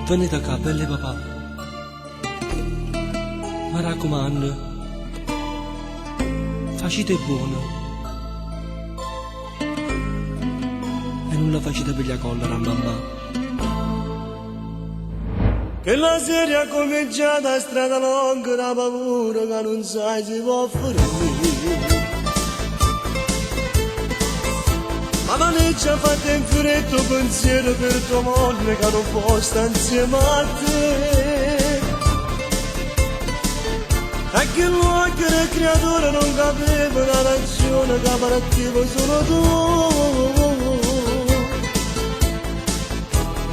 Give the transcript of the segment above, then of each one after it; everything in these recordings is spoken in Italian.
Venite qua, belle papà. Mi raccomando, facite buono. E non la facete per la collera, mamma. Che la serie è cominciata, strada lunga da paura che non sai si può fermare. Ma non è già fatta in freddo pensiero per tua moglie che non può stare insieme a te. E che l'occhio del creatore non capiva la ragione che partiva solo tu.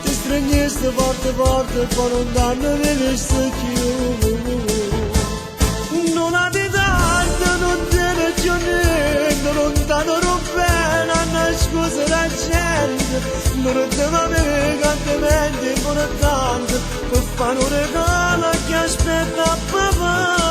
Ti stringesti forte forte e poi non danno di visto più. Non ha di tanto, non tiene più niente, non danno bene a nascondere la gente. Non devo avere cantamenti importanti per fare un regalo che aspetta papà.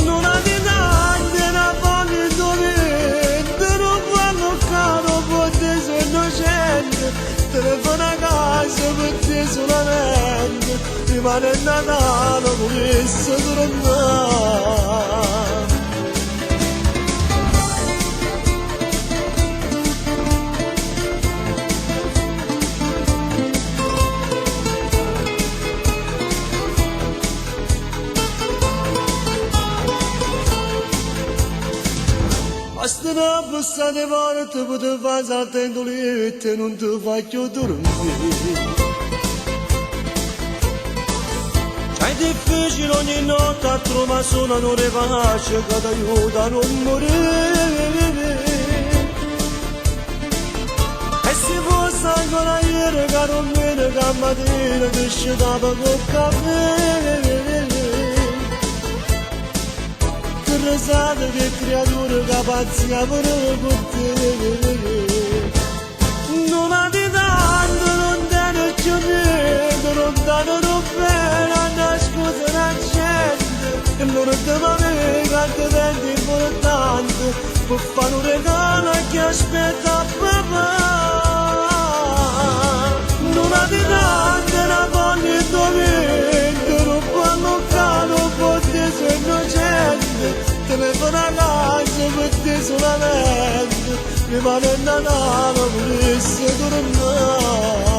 Non ha di tanto, una voglia dovente, non fanno caro per te sei innocente. Telefona a casa per te solamente, rimane il Natale volesse tornare. Basta una busta di volte per te fare saltando letto e non ti faccio dormire. È difficile ogni notte a trovare solo un'ora pace che ti aiuta a non morire. E se fosse ancora ieri che non viene che mattina ti scendava col caffè. Risate che creature che pazziavano con te. Non ha di tanto, non danno più niente, non danno bene a nascondere la gente. E non devo avere cantamenti importanti per fare un regalo che aspetta papà. Non ha di tanto, una voglia dovente, non parlo caro per te sei innocente. Telefona a casa per te solamente, rimane il Natale volesse tornare.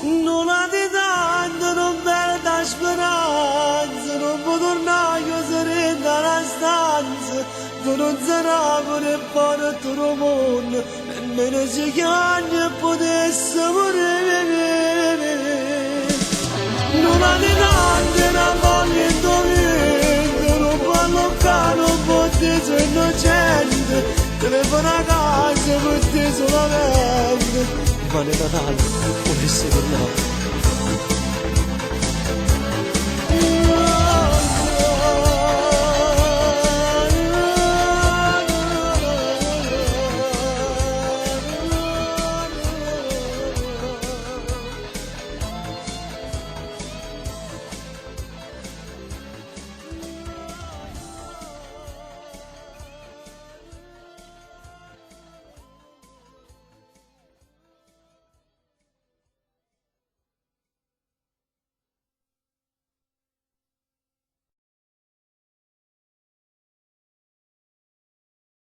Non ha di tanto, non perda speranza, non può tornare io serena alla stanza, tu non sarà pure buono a tuo mondo, nemmeno se chiami e potesse morire. Non ha di tanto, una voglia indovente, non può allocare, non può te sei innocente, telefona a casa per te solamente. Rimane Natale, volesse tornare.